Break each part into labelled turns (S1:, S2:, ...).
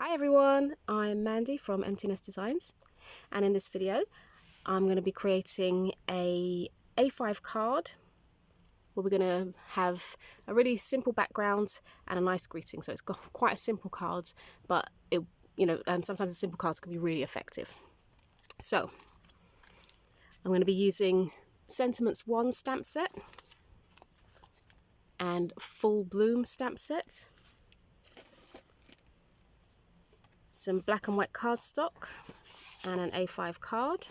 S1: Hi everyone, I'm Mandy from Emptiness Designs, and in this video I'm going to be creating a A5 card where we're going to have a really simple background and a nice greeting. So it's got quite a simple card, but sometimes the simple cards can be really effective. So I'm going to be using Sentiments 1 stamp set and Full Bloom stamp set, some black and white cardstock and an A5 card.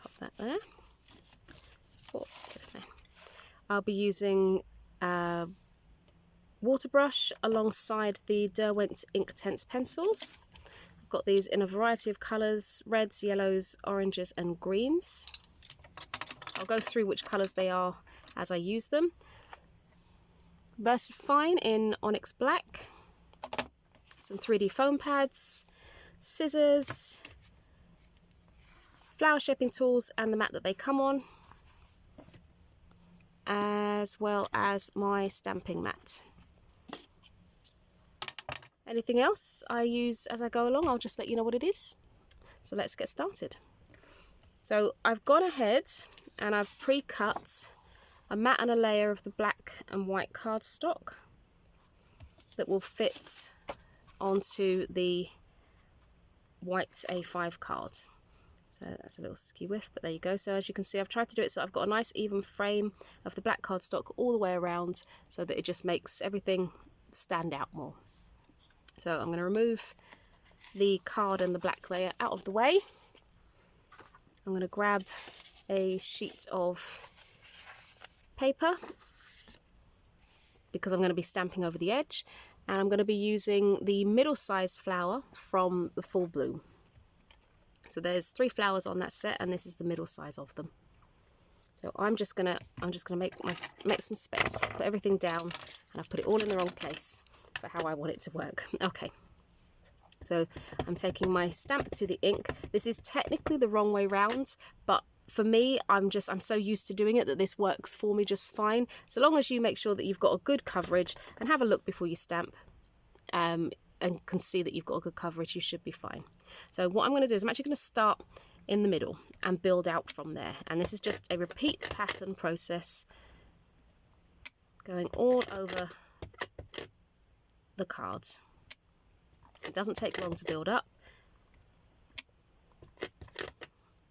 S1: Pop that there. Oh, get it there. I'll be using a water brush alongside the Derwent Inktense pencils. I've got these in a variety of colours: reds, yellows, oranges and greens. I'll go through which colours they are as I use them. VersaFine in Onyx Black, some 3D foam pads, scissors, flower shaping tools and the mat that they come on, as well as my stamping mat. Anything else I use as I go along, I'll just let you know what it is. So let's get started. So I've gone ahead and I've pre-cut a mat and a layer of the black and white cardstock that will fit onto the white A5 card. So that's a little skew whiff, but there you go. So as you can see, I've tried to do it so I've got a nice even frame of the black cardstock all the way around, so that it just makes everything stand out more. So I'm going to remove the card and the black layer out of the way. I'm going to grab a sheet of paper because I'm going to be stamping over the edge, and I'm going to be using the middle size flower from the Full Bloom. So there's 3 flowers on that set, and this is the middle size of them. So I'm just gonna make some space, put everything down, and I've put it all in the wrong place for how I want it to work. Okay. So I'm taking my stamp to the ink. This is technically the wrong way round, but for me, I'm so used to doing it that this works for me just fine. So long as you make sure that you've got a good coverage and have a look before you stamp, and can see that you've got a good coverage, you should be fine. So what I'm going to do is I'm actually going to start in the middle and build out from there. And this is just a repeat pattern process going all over the cards. It doesn't take long to build up.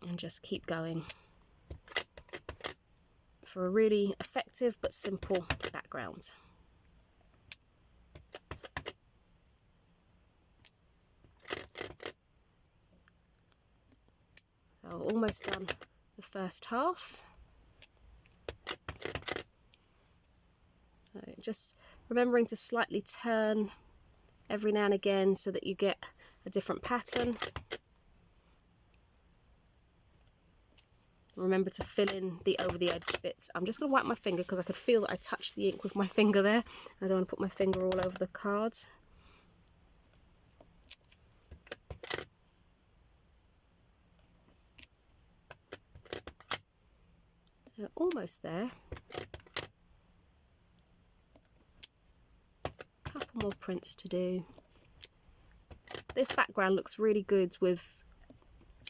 S1: And just keep going for a really effective but simple background. So almost done the first half. So just remembering to slightly turn every now and again so that you get a different pattern. Remember to fill in the over the edge bits. I'm just going to wipe my finger because I could feel that I touched the ink with my finger there. I don't want to put my finger all over the cards. So almost there. Couple more prints to do. This background looks really good with,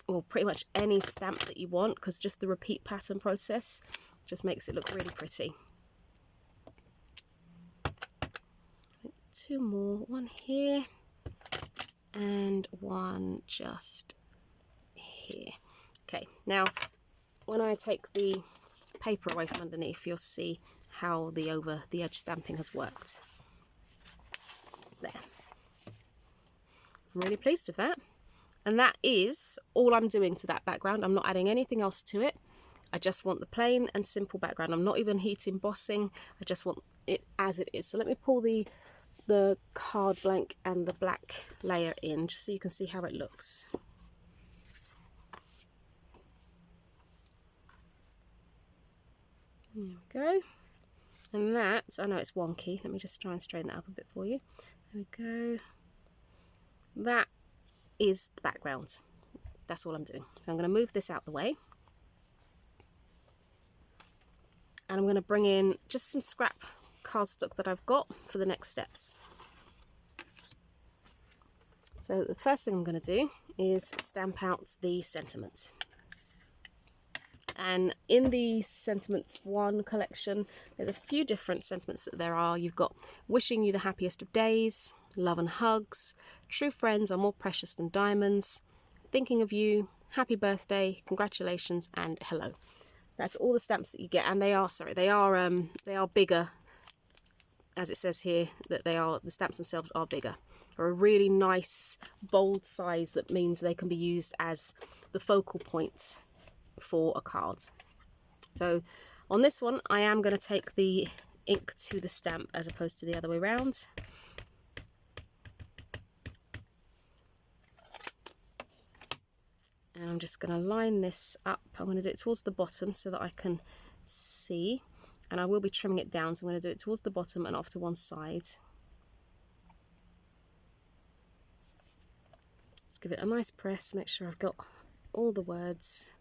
S1: well, pretty much any stamp that you want, because just the repeat pattern process just makes it look really pretty. 2 more, one here and one just here. Okay, now when I take the paper away from underneath, you'll see how the over the edge stamping has worked. There. I'm really pleased with that. And that is all I'm doing to that background. I'm not adding anything else to it. I just want the plain and simple background. I'm not even heat embossing. I just want it as it is. So let me pull the card blank and the black layer in, just so you can see how it looks. There we go. And that, I know it's wonky. Let me just try and straighten that up a bit for you. There we go. That is the background. That's all I'm doing. So I'm going to move this out the way, and I'm going to bring in just some scrap cardstock that I've got for the next steps. So the first thing I'm going to do is stamp out the sentiment. And in the Sentiments 1 collection, there's a few different sentiments that there are. You've got wishing you the happiest of days, love and hugs, true friends are more precious than diamonds, thinking of you, happy birthday, congratulations, and hello. That's all the stamps that you get, and they are bigger, as it says here, that the stamps themselves are bigger. They're a really nice, bold size that means they can be used as the focal point for a card. So on this one, I am going to take the ink to the stamp as opposed to the other way around. And I'm just going to line this up. I'm going to do it towards the bottom so that I can see, and I will be trimming it down, so I'm going to do it towards the bottom and off to one side. Just give it a nice press, make sure I've got all the words.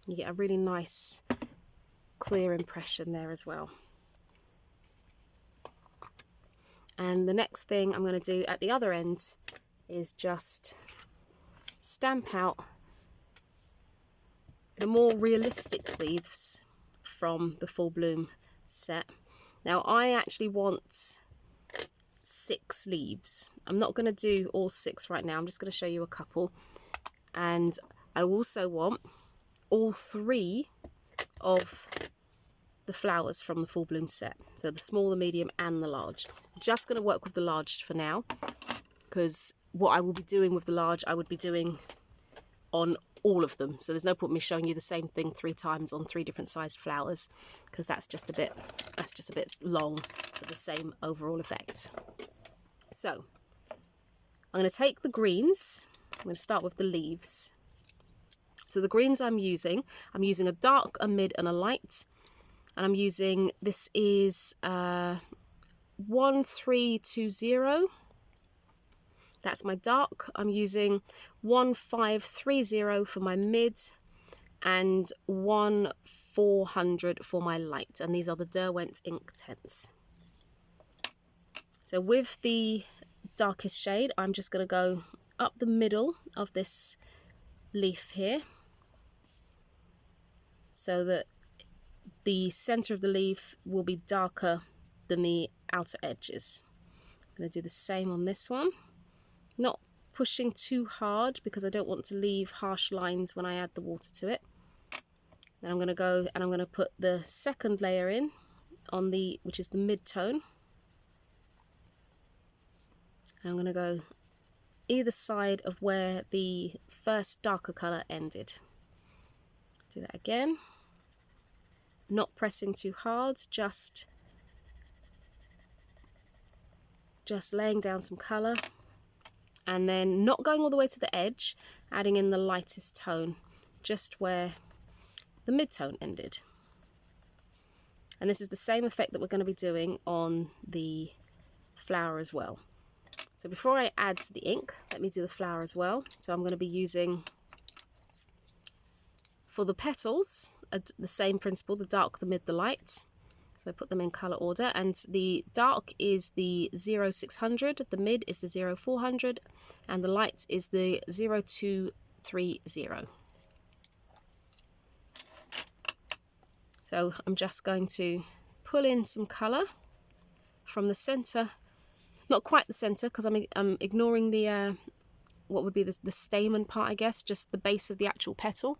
S1: You get a really nice clear impression there as well. And the next thing I'm going to do at the other end is just stamp out the more realistic leaves from the Full Bloom set. Now I actually want 6 leaves. I'm not going to do all 6 right now, I'm just going to show you a couple. And I also want all 3 of the flowers from the Full Bloom set. So the small, the medium and the large. I'm just going to work with the large for now, because what I will be doing with the large I would be doing on all of them. So there's no point me showing you the same thing 3 times on 3 different sized flowers, because that's just a bit long for the same overall effect. So I'm going to take the greens. I'm going to start with the leaves. So the greens I'm using a dark, a mid and a light, and I'm using, this is 1320. That's my dark. I'm using 1530 for my mid and 1400 for my light, and these are the Derwent Inktense. So with the darkest shade, I'm just going to go up the middle of this leaf here, so that the center of the leaf will be darker than the outer edges. I'm going to do the same on this one, not pushing too hard because I don't want to leave harsh lines when I add the water to it. Then I'm going to go and I'm going to put the second layer in on the, which is the mid-tone. And I'm going to go either side of where the first darker colour ended. Do that again. Not pressing too hard, just laying down some colour, and then not going all the way to the edge, adding in the lightest tone just where the mid-tone ended. And this is the same effect that we're going to be doing on the flower as well. So before I add the ink, let me do the flower as well. So I'm going to be using, for the petals, the same principle, the dark, the mid, the light. So I put them in colour order, and the dark is the 0600, the mid is the 0400, and the light is the 0230. So I'm just going to pull in some colour from the centre, not quite the centre because I'm ignoring the what would be the stamen part, I guess, just the base of the actual petal,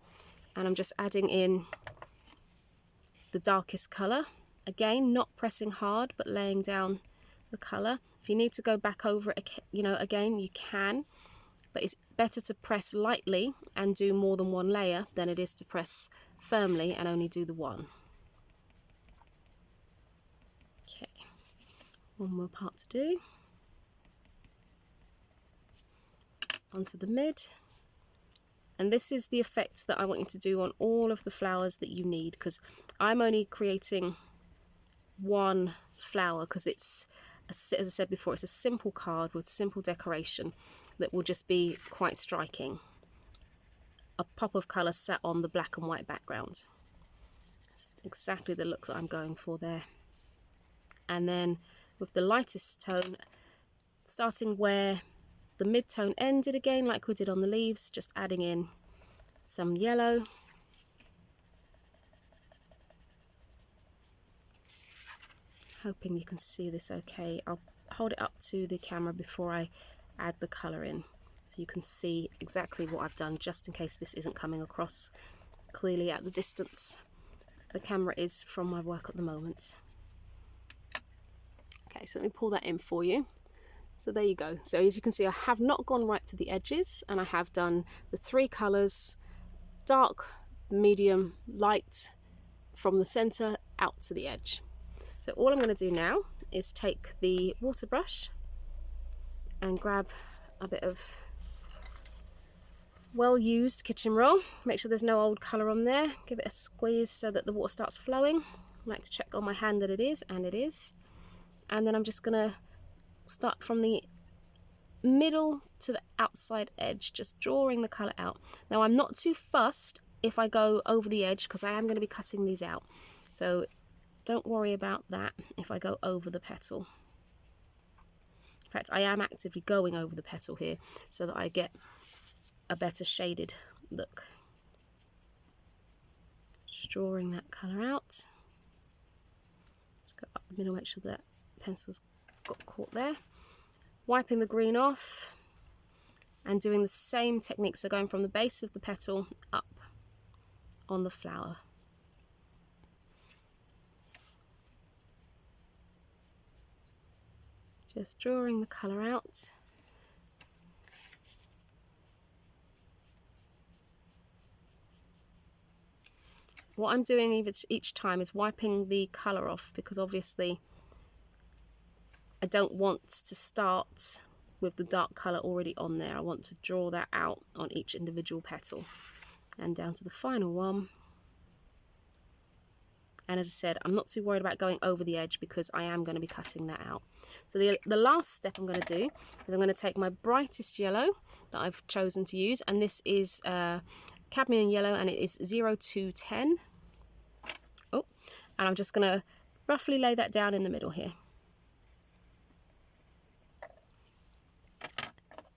S1: and I'm just adding in the darkest colour. Again, not pressing hard, but laying down the colour. If you need to go back over it, again, you can, but it's better to press lightly and do more than one layer than it is to press firmly and only do the one. Okay, one more part to do. Onto the mid. And this is the effect that I want you to do on all of the flowers that you need, because I'm only creating one flower because it's, as I said before, it's a simple card with simple decoration that will just be quite striking. A pop of colour set on the black and white background. exactly the look that I'm going for there. And then with the lightest tone, starting where the mid-tone ended again, like we did on the leaves, just adding in some yellow. Hoping you can see this okay. I'll hold it up to the camera before I add the colour in, so you can see exactly what I've done, just in case this isn't coming across clearly at the distance the camera is from my work at the moment. Okay, so let me pull that in for you. So there you go. So as you can see, I have not gone right to the edges, and I have done the 3 colours, dark, medium, light, from the centre out to the edge. So all I'm going to do now is take the water brush and grab a bit of well-used kitchen roll. Make sure there's no old colour on there. Give it a squeeze so that the water starts flowing. I like to check on my hand that it is, and it is. And then I'm just going to start from the middle to the outside edge, just drawing the colour out. Now I'm not too fussed if I go over the edge, because I am going to be cutting these out. So don't worry about that if I go over the petal. In fact, I am actively going over the petal here so that I get a better shaded look. Just drawing that colour out. Just go up the middle, make sure that pencil's got caught there. Wiping the green off and doing the same technique, so going from the base of the petal up on the flower. Just drawing the colour out. What I'm doing each time is wiping the colour off, because obviously I don't want to start with the dark colour already on there. I want to draw that out on each individual petal and down to the final one. And as I said, I'm not too worried about going over the edge because I am going to be cutting that out. So the last step I'm going to do is I'm going to take my brightest yellow that I've chosen to use, and this is cadmium yellow, and it is 0210. Oh, and I'm just going to roughly lay that down in the middle here.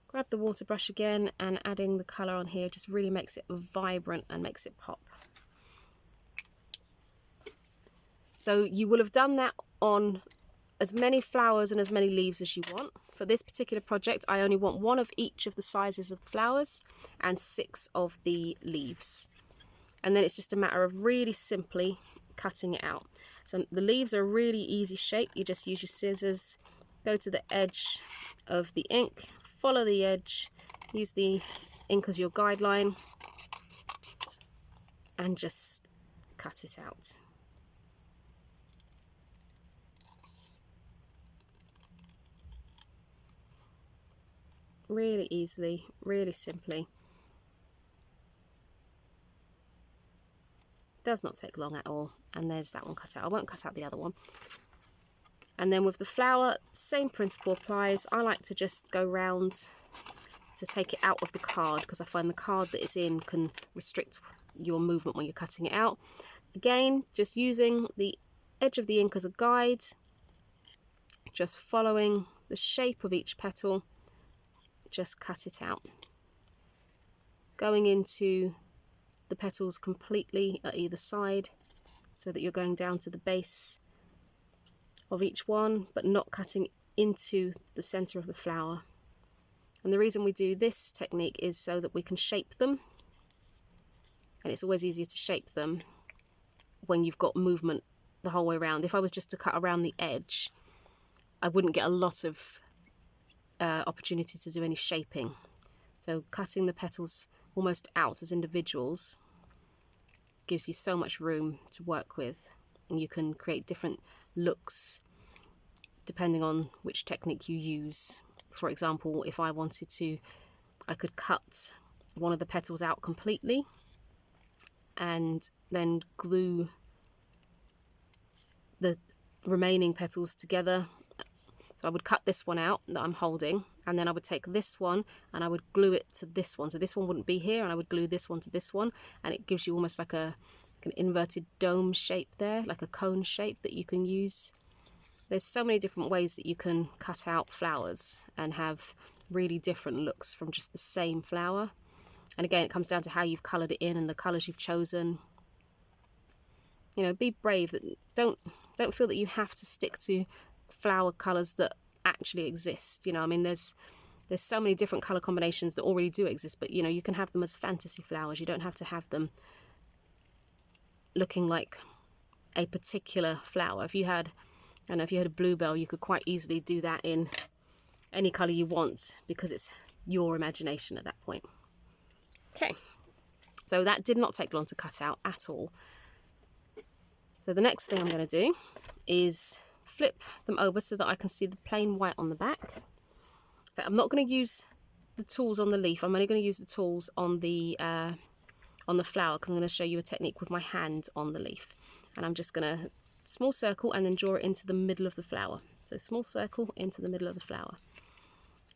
S1: Grab the water brush again, and adding the colour on here just really makes it vibrant and makes it pop. So you will have done that on as many flowers and as many leaves as you want. For this particular project, I only want 1 of each of the sizes of the flowers and 6 of the leaves. And then it's just a matter of really simply cutting it out. So the leaves are a really easy shape. You just use your scissors, go to the edge of the ink, follow the edge, use the ink as your guideline, and just cut it out. Really easily, really simply. Does not take long at all. And there's that one cut out. I won't cut out the other one. And then with the flower, same principle applies. I like to just go round to take it out of the card, because I find the card that it's in can restrict your movement when you're cutting it out. Again, just using the edge of the ink as a guide, just following the shape of each petal, just cut it out. Going into the petals completely at either side, so that you're going down to the base of each one, but not cutting into the center of the flower. And the reason we do this technique is so that we can shape them, and it's always easier to shape them when you've got movement the whole way around. If I was just to cut around the edge, I wouldn't get a lot of opportunity to do any shaping. So cutting the petals almost out as individuals gives you so much room to work with, and you can create different looks depending on which technique you use. For example, if I wanted to, I could cut one of the petals out completely and then glue the remaining petals together. So I would cut this one out that I'm holding, and then I would take this one and I would glue it to this one. So this one wouldn't be here, and I would glue this one to this one, and it gives you almost like a like an inverted dome shape there, like a cone shape that you can use. There's so many different ways that you can cut out flowers and have really different looks from just the same flower. And again, it comes down to how you've coloured it in and the colours you've chosen. You know, be brave. Don't feel that you have to stick to flower colours that actually exist. You know, I mean, there's so many different colour combinations that already do exist, but you know, you can have them as fantasy flowers. You don't have to have them looking like a particular flower. If you had, I don't know, if you had a bluebell, you could quite easily do that in any colour you want because it's your imagination at that point. Okay, so that did not take long to cut out at all. So the next thing I'm going to do is flip them over so that I can see the plain white on the back. But I'm not going to use the tools on the leaf. I'm only going to use the tools on the flower because I'm going to show you a technique with my hand on the leaf. And I'm just going to small circle and then draw it into the middle of the flower. So small circle into the middle of the flower.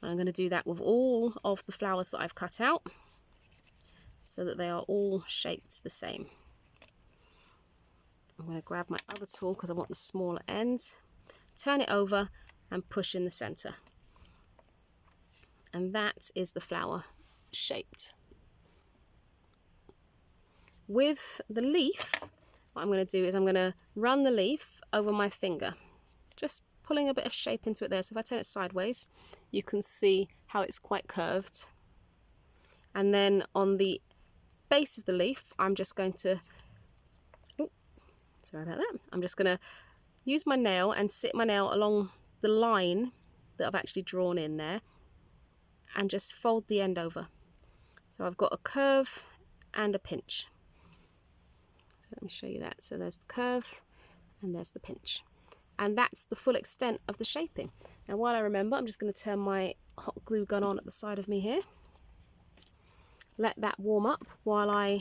S1: And I'm going to do that with all of the flowers that I've cut out so that they are all shaped the same. I'm going to grab my other tool because I want the smaller end, turn it over and push in the center. And that is the flower shaped. With the leaf, what I'm going to do is I'm going to run the leaf over my finger, just pulling a bit of shape into it there. So if I turn it sideways, you can see how it's quite curved. And then on the base of the leaf, I'm just going to, sorry about that, I'm just going to use my nail and sit my nail along the line that I've actually drawn in there and just fold the end over. So I've got a curve and a pinch. So let me show you that. So there's the curve and there's the pinch. And that's the full extent of the shaping. Now while I remember, I'm just going to turn my hot glue gun on at the side of me here. Let that warm up while I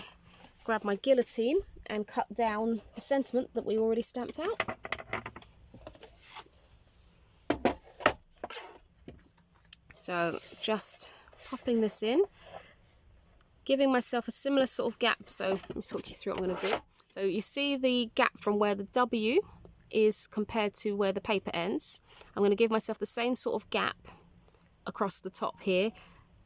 S1: grab my guillotine and cut down the sentiment that we already stamped out. So just popping this in, giving myself a similar sort of gap. So let me talk you through what I'm going to do. So you see the gap from where the W is compared to where the paper ends. I'm going to give myself the same sort of gap across the top here,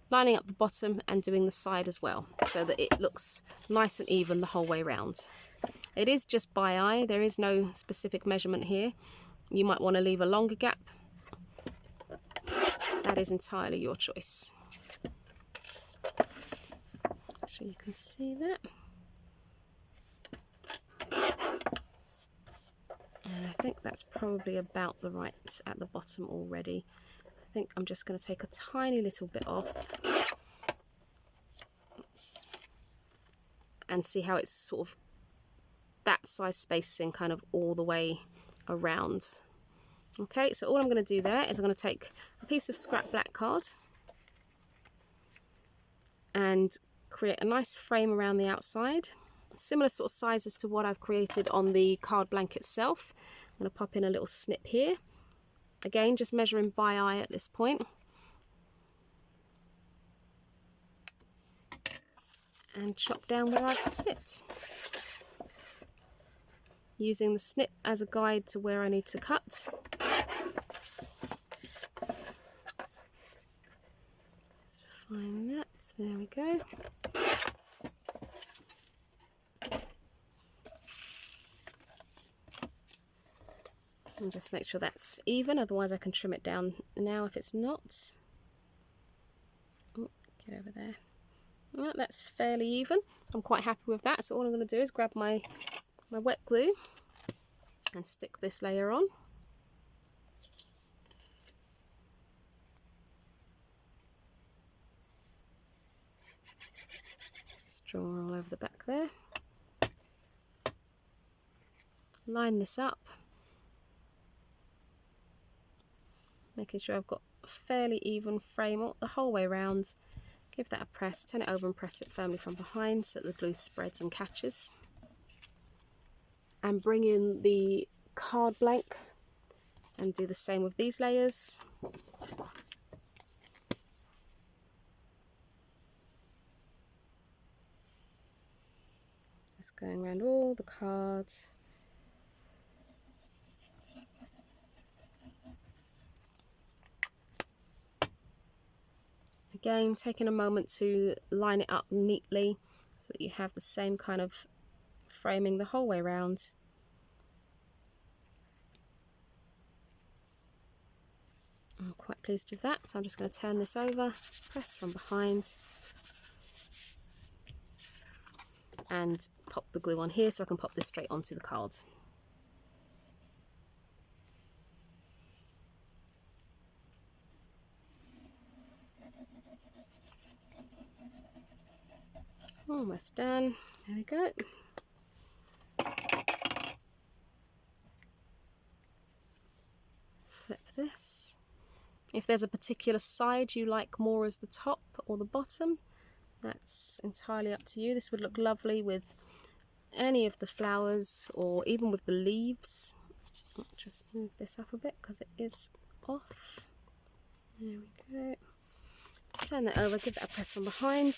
S1: lining up the bottom and doing the side as well, so that it looks nice and even the whole way around. It is just by eye, there is no specific measurement here. You might want to leave a longer gap. That is entirely your choice. So you can see that. And I think that's probably about the right at the bottom already. I think I'm just going to take a tiny little bit off. Oops. And see how it's sort of that size spacing kind of all the way around. Okay, so all I'm going to do there is I'm going to take a piece of scrap black card and create a nice frame around the outside, similar sort of sizes to what I've created on the card blank itself. I'm going to pop in a little snip here. Again, just measuring by eye at this point. And chop down where I've snipped. Using the snip as a guide to where I need to cut. Just find that, there we go. And just make sure that's even, otherwise I can trim it down now if it's not. Oh, get over there. Well, that's fairly even, so I'm quite happy with that. So all I'm going to do is grab my wet glue and stick this layer on. Just draw all over the back there. Line this up, making sure I've got a fairly even frame the whole way around. Give that a press, turn it over and press it firmly from behind so that the glue spreads and catches. And bring in the card blank and do the same with these layers. Just Just going around all the cards. Again, taking a moment to line it up neatly so that you have the same kind of framing the whole way around. I'm quite pleased with that, so I'm just going to turn this over, press from behind, and pop the glue on here so I can pop this straight onto the card. Almost done. There we go. Flip this. If there's a particular side you like more as the top or the bottom, that's entirely up to you. This would look lovely with any of the flowers or even with the leaves. I'll just move this up a bit because it is off. There we go. Turn that over, give that a press from behind.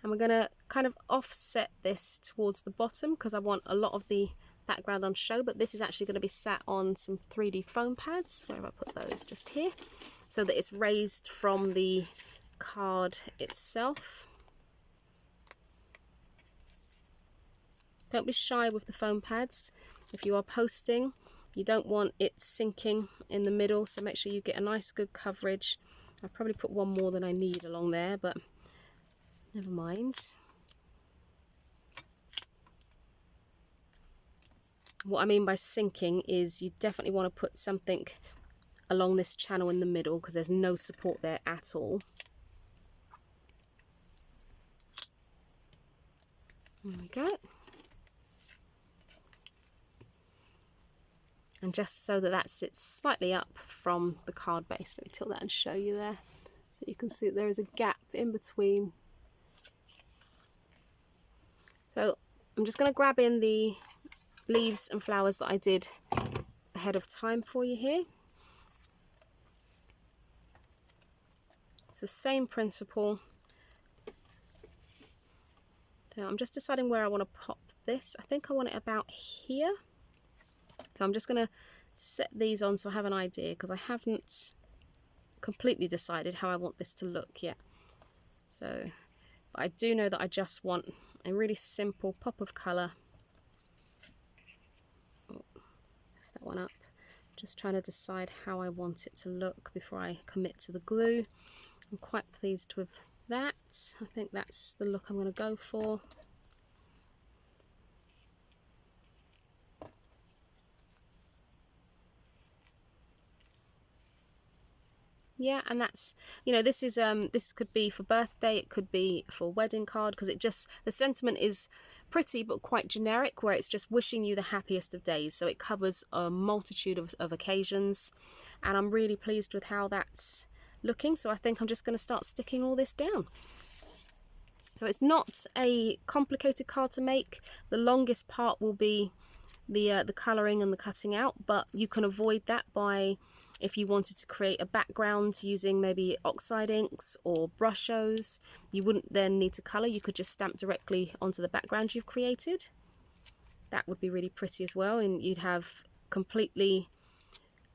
S1: And we're going to kind of offset this towards the bottom because I want a lot of the background on show, but this is actually going to be sat on some 3D foam pads. Where have I put those? Just here. So that it's raised from the card itself. Don't be shy with the foam pads. If you are posting, you don't want it sinking in the middle, so make sure you get a nice good coverage. I've probably put one more than I need along there, but never mind. What I mean by sinking is you definitely want to put something along this channel in the middle because there's no support there at all. There we go. And just so that sits slightly up from the card base, let me tilt that and show you there. So you can see that there is a gap in between. So I'm just going to grab in the leaves and flowers that I did ahead of time for you here. It's the same principle. So I'm just deciding where I want to pop this. I think I want it about here. So I'm just going to set these on so I have an idea because I haven't completely decided how I want this to look yet. So, but I do know that I just want a really simple pop of colour. Oh, lift that one up. Just trying to decide how I want it to look before I commit to the glue. I'm quite pleased with that. I think that's the look I'm going to go for. Yeah, and that's, you know, this is this could be for birthday, it could be for a wedding card, because it just, the sentiment is pretty but quite generic, where it's just wishing you the happiest of days. So it covers a multitude of occasions, and I'm really pleased with how that's looking. So I think I'm just going to start sticking all this down. So it's not a complicated card to make. The longest part will be the colouring and the cutting out, but you can avoid that by, if you wanted to create a background using maybe oxide inks or brushos, you wouldn't then need to colour. You could just stamp directly onto the background you've created. That would be really pretty as well, and you'd have completely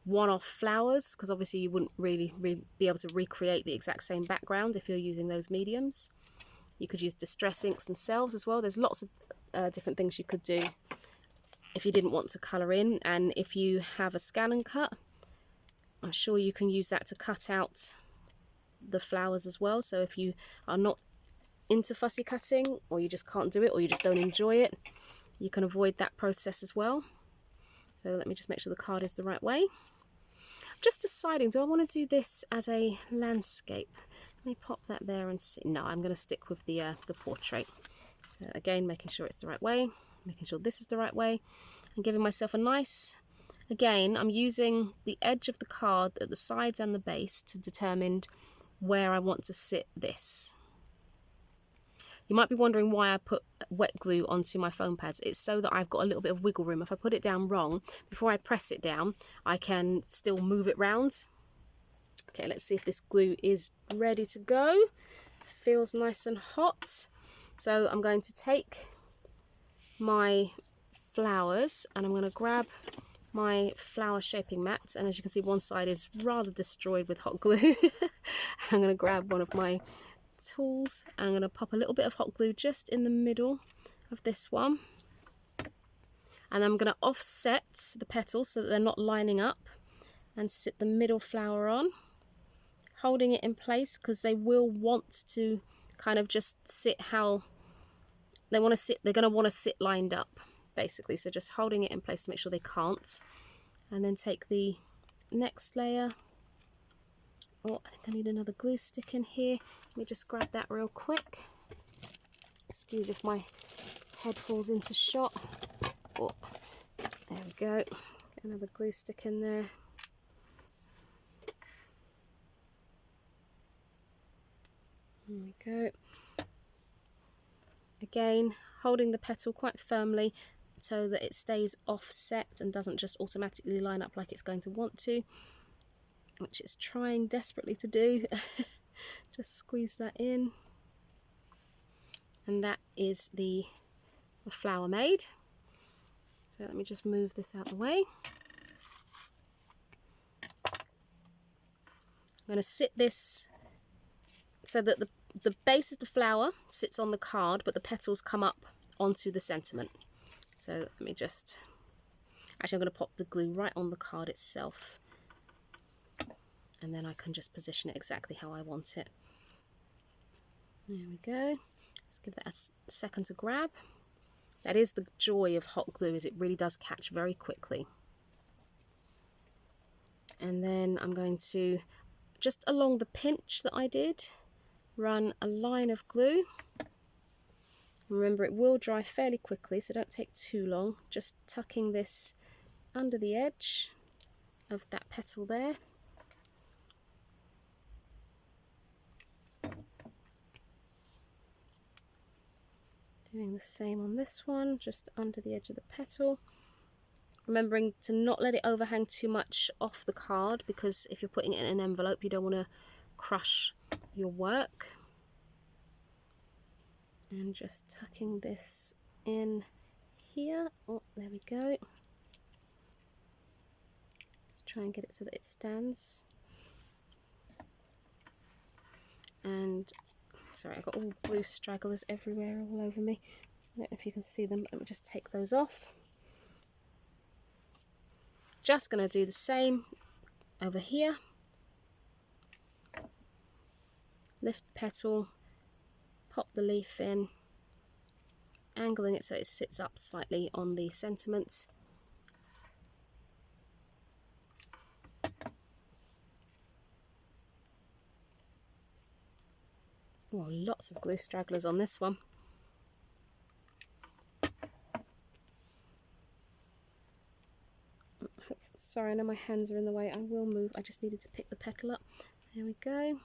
S1: one-off flowers, because obviously you wouldn't really be able to recreate the exact same background if you're using those mediums. You could use distress inks themselves as well. There's lots of different things you could do if you didn't want to colour in. And if you have a scan and cut, I'm sure you can use that to cut out the flowers as well. So if you are not into fussy cutting, or you just can't do it, or you just don't enjoy it, you can avoid that process as well. So let me just make sure the card is the right way. I'm just deciding, do I want to do this as a landscape? Let me pop that there and see. No, I'm going to stick with the portrait. So again, making sure it's the right way, making sure this is the right way, and giving myself a nice, again, I'm using the edge of the card at the sides and the base to determine where I want to sit this. You might be wondering why I put wet glue onto my foam pads. It's so that I've got a little bit of wiggle room. If I put it down wrong, before I press it down, I can still move it round. Okay, let's see if this glue is ready to go. Feels nice and hot. So I'm going to take my flowers and I'm going to grab my flower shaping mat, and as you can see one side is rather destroyed with hot glue. I'm going to grab one of my tools and I'm going to pop a little bit of hot glue just in the middle of this one, and I'm going to offset the petals so that they're not lining up, and sit the middle flower on, holding it in place because they will want to kind of just sit how they want to sit. They're going to want to sit lined up basically, so just holding it in place to make sure they can't. And then take the next layer. Oh, I think I need another glue stick in here. Let me just grab that real quick. Excuse if my head falls into shot. Oh, there we go. Get another glue stick in there. There we go. Again, holding the petal quite firmly so that it stays offset and doesn't just automatically line up like it's going to want to, which it's trying desperately to do. Just squeeze that in. And that is the flower made. So let me just move this out of the way. I'm going to sit this so that the base of the flower sits on the card, but the petals come up onto the sentiment. So let me just, actually I'm going to pop the glue right on the card itself, and then I can just position it exactly how I want it. There we go. Just give that a second to grab. That is the joy of hot glue, is it really does catch very quickly. And then I'm going to, just along the pinch that I did, run a line of glue. Remember, it will dry fairly quickly, so don't take too long. Just tucking this under the edge of that petal there. Doing the same on this one, just under the edge of the petal. Remembering to not let it overhang too much off the card, because if you're putting it in an envelope, you don't want to crush your work. And just tucking this in here. Oh, there we go. Let's try and get it so that it stands. And sorry, I've got all blue stragglers everywhere all over me. I don't know if you can see them, but let me just take those off. Just going to do the same over here. Lift the petal, pop the leaf in, angling it so it sits up slightly on the sentiment. Oh, lots of glue stragglers on this one. Sorry, I know my hands are in the way. I will move. I just needed to pick the petal up. There we go.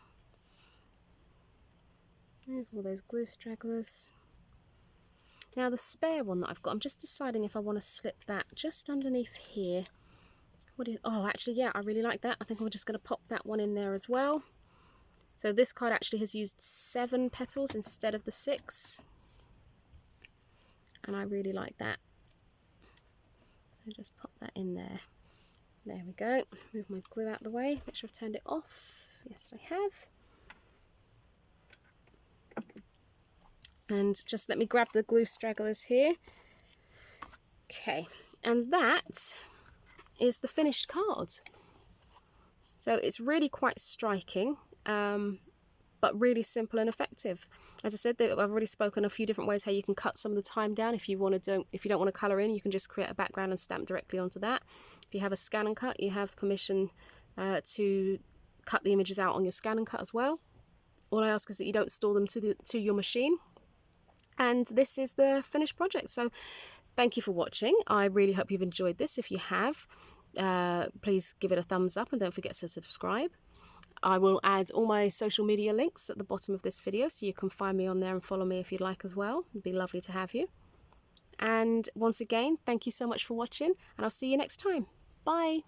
S1: Move all those glue stragglers. Now the spare one that I've got, I'm just deciding if I want to slip that just underneath here. Oh, actually, yeah, I really like that. I think I'm just going to pop that one in there as well. So this card actually has used 7 petals instead of the 6. And I really like that. So just pop that in there. There we go. Move my glue out of the way. Make sure I've turned it off. Yes, I have. And just let me grab the glue stragglers here. Okay, and that is the finished card. So it's really quite striking, but really simple and effective. As I said, I've already spoken a few different ways how you can cut some of the time down. If you don't want to colour in, you can just create a background and stamp directly onto that. If you have a scan and cut, you have permission to cut the images out on your scan and cut as well. All I ask is that you don't store them to your machine. And this is the finished project. So thank you for watching. I really hope you've enjoyed this. If you have, please give it a thumbs up and don't forget to subscribe. I will add all my social media links at the bottom of this video, so you can find me on there and follow me if you'd like as well. It'd be lovely to have you. And once again, thank you so much for watching, and I'll see you next time. Bye.